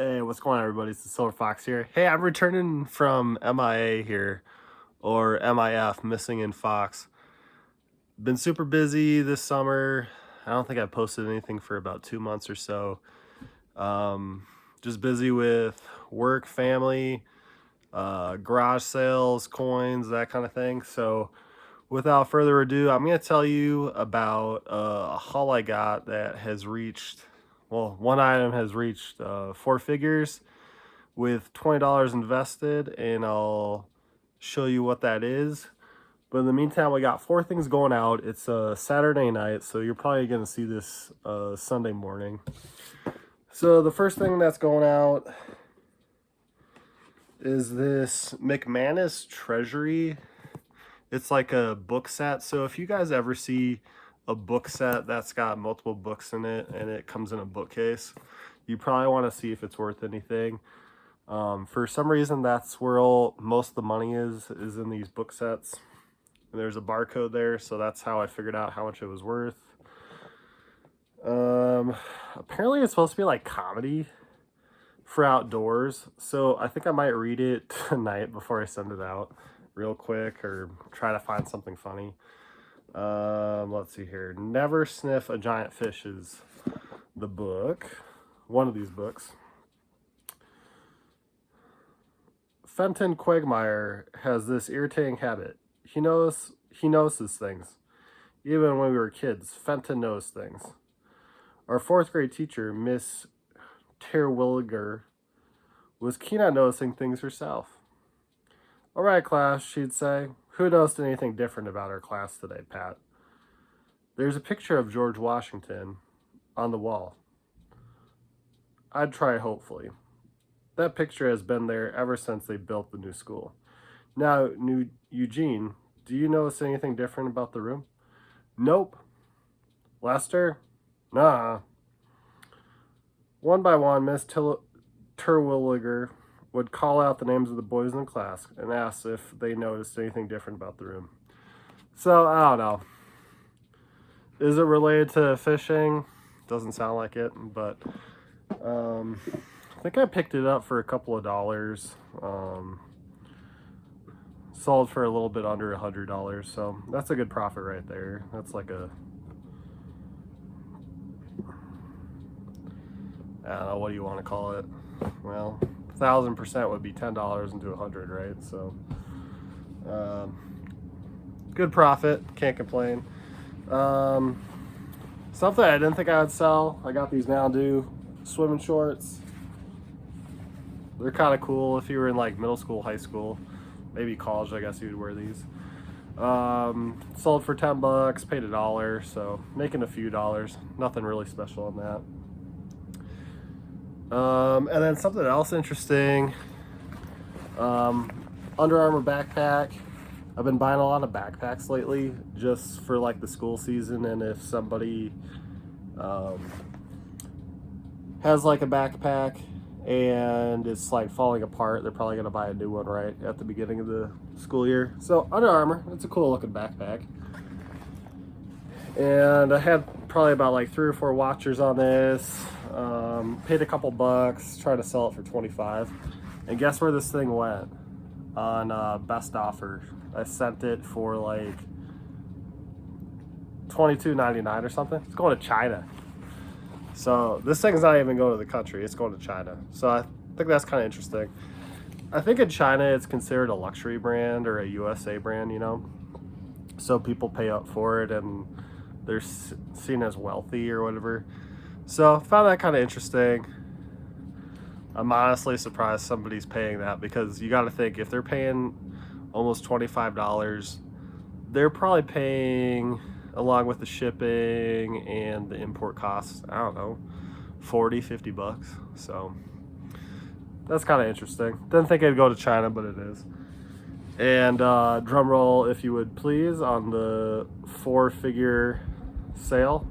Hey, what's going on, everybody? It's the Silver Fox here. Hey, I'm returning from MIA here, or MIF, Missing in Fox. Been super busy this summer. I don't think I posted anything for about 2 months or so. Just busy with work, family, garage sales, coins, that kind of thing. So without further ado, I'm going to tell you about a haul I got that has reached, well, one item has reached 4 figures with $20 invested, and I'll show you what that is. But in the meantime, we got 4 things going out. It's a Saturday night, so you're probably going to see this Sunday morning. So the first thing that's going out is this McManus Treasury. It's like a book set. So if you guys ever see a book set that's got multiple books in it and it comes in a bookcase, you probably want to see if it's worth anything. For some reason, that's where most of the money is in these book sets. And there's a barcode there, so that's how I figured out how much it was worth. Apparently it's supposed to be like comedy for outdoors, so I think I might read it tonight before I send it out real quick, or try to find something funny. Let's see here. Never Sniff a Giant Fish is the book, one of these books. Fenton Quagmire has this irritating habit. He notices things. Even when we were kids, Fenton knows things. Our 4th grade teacher, Miss Terwilliger, was keen on noticing things herself. All right, class, she'd say. Who noticed anything different about our class today, Pat? There's a picture of George Washington on the wall. I'd try hopefully. That picture has been there ever since they built the new school. Now, Eugene, do you notice anything different about the room? Nope. Lester? Nah. One by one, Miss Terwilliger would call out the names of the boys in the class and ask if they noticed anything different about the room. So, I don't know. Is it related to fishing? Doesn't sound like it, but I think I picked it up for a couple of dollars. Sold for a little bit under $100, so that's a good profit right there. That's like a, I don't know, what do you want to call it? Well, 1,000% would be $10 into 100, right? So good profit, can't complain. Something I didn't think I would sell, I got these Mountain Dew swimming shorts. They're kind of cool if you were in like middle school, high school, maybe college. I guess you'd wear these. Sold for $10, paid $1, so making a few dollars. Nothing really special on that. And then something else interesting. Under Armour backpack. I've been buying a lot of backpacks lately, just for like the school season, and if somebody has like a backpack and it's like falling apart, they're probably going to buy a new one right at the beginning of the school year. So Under Armour, it's a cool looking backpack. And I had probably about like 3 or 4 watchers on this. Paid a couple bucks, tried to sell it for $25. And guess where this thing went? On best offer. I sent it for like $22.99 or something. It's going to China. So this thing's not even going to the country, it's going to China. So I think that's kind of interesting. I think in China it's considered a luxury brand or a USA brand, you know. So people pay up for it and they're seen as wealthy or whatever. So I found that kind of interesting. I'm honestly surprised somebody's paying that, because you got to think, if they're paying almost $25, they're probably paying, along with the shipping and the import costs, I don't know, 40, 50 bucks. So that's kind of interesting. Didn't think it'd go to China, but it is. And drum roll, if you would please, on the 4-figure sale.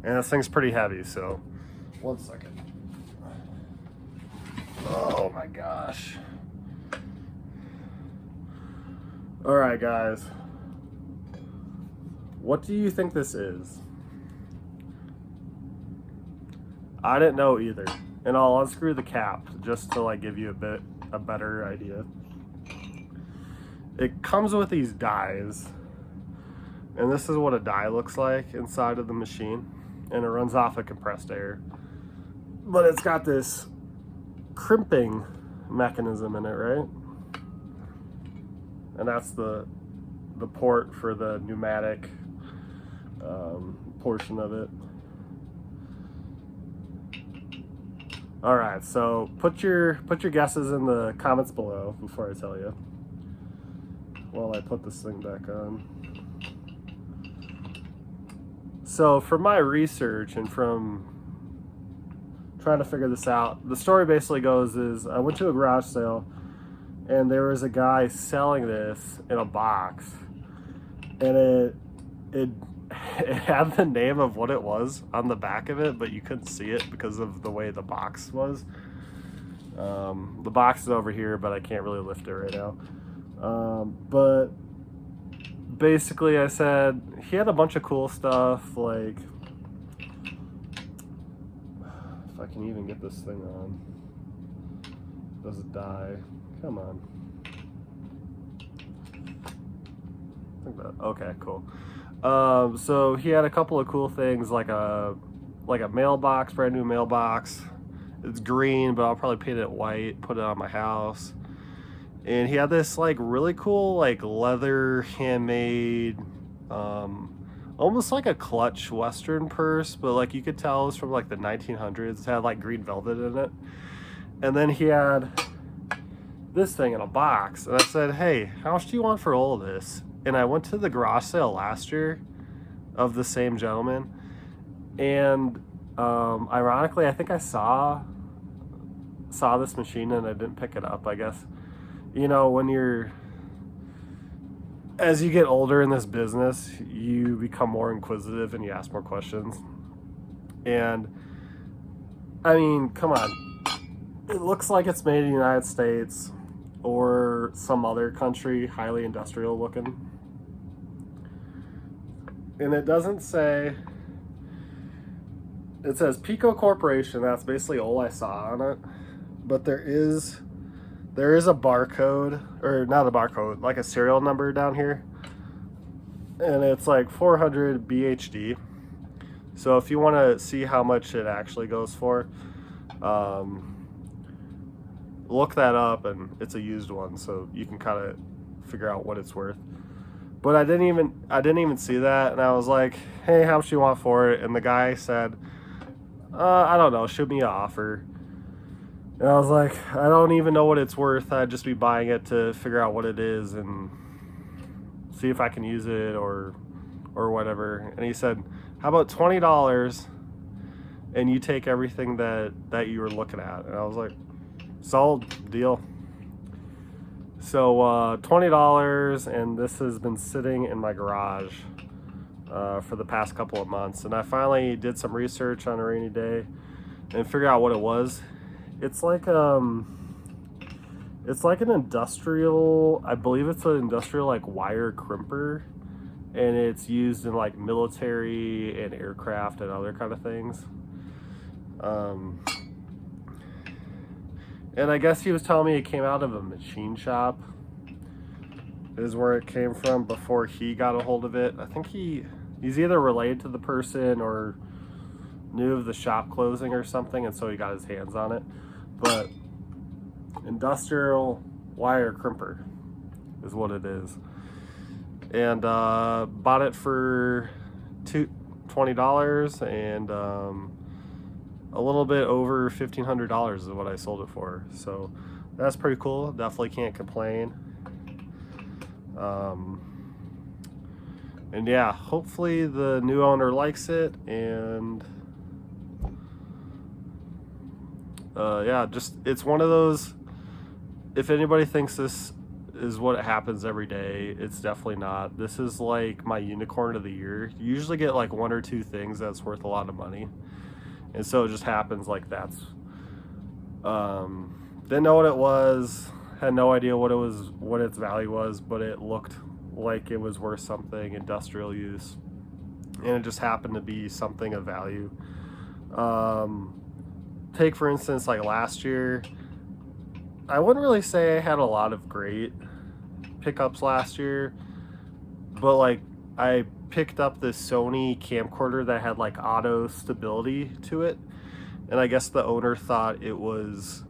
And this thing's pretty heavy, so 1 second. Oh my gosh. All right, guys. What do you think this is? I didn't know either. And I'll unscrew the cap just to like give you a better idea. It comes with these dies, and this is what a die looks like inside of the machine, and it runs off of compressed air. But it's got this crimping mechanism in it, right? And that's the port for the pneumatic portion of it. All right, so put your guesses in the comments below before I tell you, while I put this thing back on. So from my research and from trying to figure this out, the story basically goes is I went to a garage sale and there was a guy selling this in a box, and it had the name of what it was on the back of it, but you couldn't see it because of the way the box was. The box is over here, but I can't really lift it right now. But basically I said he had a bunch of cool stuff, like, if I can even get this thing on. Does it die? Come on. Okay, cool. So he had a couple of cool things, like a mailbox, brand new mailbox. It's green, but I'll probably paint it white, put it on my house. And he had this like really cool like leather handmade, almost like a clutch Western purse, but like you could tell it was from like the 1900s. It had like green velvet in it. And then he had this thing in a box, and I said, hey, how much do you want for all of this? And I went to the garage sale last year of the same gentleman, and ironically, I think I saw this machine and I didn't pick it up, I guess. You know, as you get older in this business, you become more inquisitive and you ask more questions. And I mean, come on, it looks like it's made in the United States or some other country, highly industrial looking. And it doesn't say, it says Pico Corporation. That's basically all I saw on it. But there is a barcode, or not a barcode, like a serial number down here. And it's like 400 BHD. So if you want to see how much it actually goes for, look that up, and it's a used one, so you can kind of figure out what it's worth. But I didn't even see that, and I was like, hey, how much do you want for it? And the guy said, I don't know, shoot me an offer. And I was like, I don't even know what it's worth. I'd just be buying it to figure out what it is and see if I can use it or whatever. And he said, how about $20 and you take everything that you were looking at? And I was like, sold, deal. So $20, and this has been sitting in my garage for the past couple of months. And I finally did some research on a rainy day and figured out what it was. It's like an industrial, I believe it's an industrial like wire crimper, and it's used in like military and aircraft and other kind of things. And I guess he was telling me it came out of a machine shop is where it came from before he got a hold of it. I think he's either related to the person or knew of the shop closing or something, and so he got his hands on it. But industrial wire crimper is what it is. And bought it for $20, and a little bit over $1,500 is what I sold it for. So that's pretty cool. Definitely can't complain. And yeah, hopefully the new owner likes it, and yeah, just, it's one of those, if anybody thinks this is what happens every day, it's definitely not. This is like my unicorn of the year. You usually get like one or two things that's worth a lot of money, and so it just happens like that's didn't know what it was, had no idea what its value was, but it looked like it was worth something, industrial use, and it just happened to be something of value. take for instance like last year, I wouldn't really say I had a lot of great pickups last year, but like I picked up this Sony camcorder that had like auto stability to it, and I guess the owner thought it was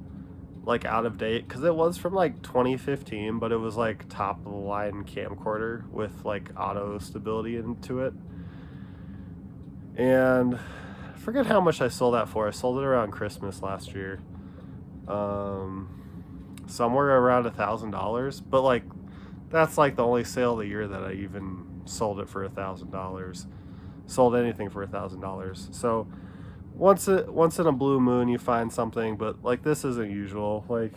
like out of date because it was from like 2015, but it was like top of the line camcorder with like auto stability into it. And I forget how much I sold that for. I sold it around Christmas last year, somewhere around $1,000. But like that's like the only sale of the year that I even sold it for $1,000. Sold anything for $1,000. So once in a blue moon you find something, but like this isn't usual. Like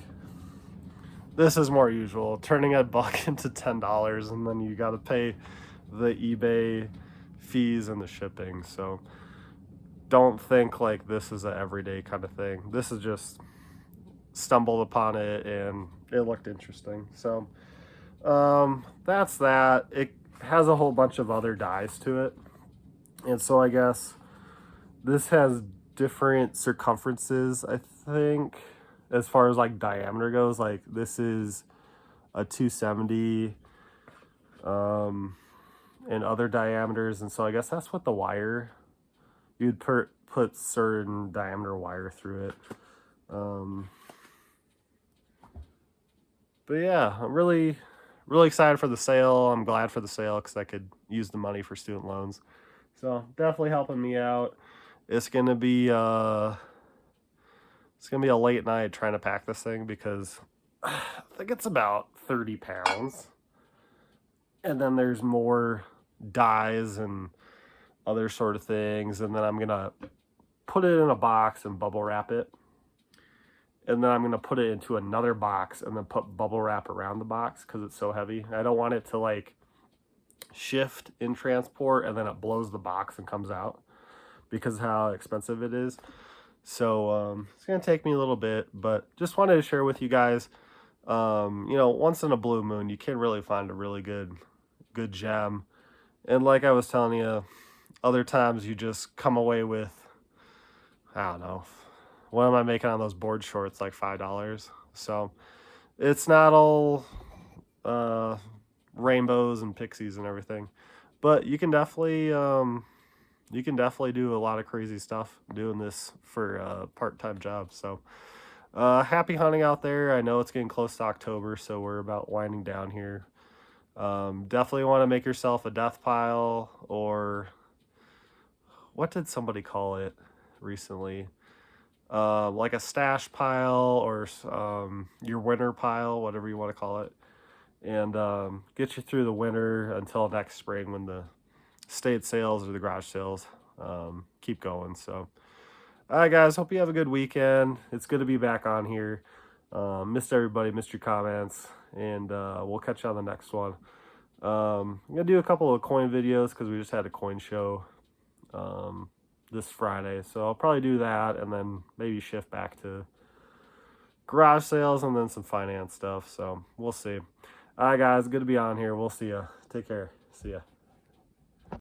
this is more usual, turning a buck into $10, and then you got to pay the eBay fees and the shipping. So don't think like this is a everyday kind of thing. This is just stumbled upon it and it looked interesting. So that's that. It has a whole bunch of other dies to it, and so I guess this has different circumferences, I think, as far as like diameter goes. Like this is a 270 and other diameters, and so I guess that's what the wire, you'd put certain diameter wire through it. But yeah, I'm really excited for the sale. I'm glad for the sale because I could use the money for student loans. So definitely helping me out. It's gonna be a late night trying to pack this thing because I think it's about 30 pounds. And then there's more dies and other sort of things. And then I'm gonna put it in a box and bubble wrap it. And then I'm gonna put it into another box and then put bubble wrap around the box because it's so heavy. I don't want it to like shift in transport and then it blows the box and comes out because of how expensive it is. So it's gonna take me a little bit, but just wanted to share with you guys. You know, once in a blue moon you can really find a really good gem. And like I was telling you, other times you just come away with, I don't know, what am I making on those board shorts, like $5. So it's not all rainbows and pixies and everything, but you can definitely do a lot of crazy stuff doing this for a part-time job. So happy hunting out there. I know it's getting close to October, so we're about winding down here. Definitely want to make yourself a death pile, or what did somebody call it recently? Like a stash pile, or your winter pile, whatever you want to call it, and get you through the winter until next spring when the state sales or the garage sales keep going. So all right guys, hope you have a good weekend. It's good to be back on here. Missed everybody, missed your comments, and we'll catch you on the next one. I'm gonna do a couple of coin videos because we just had a coin show this Friday, so I'll probably do that and then maybe shift back to garage sales and then some finance stuff. So we'll see. All right guys, good to be on here. We'll see ya. Take care. See ya.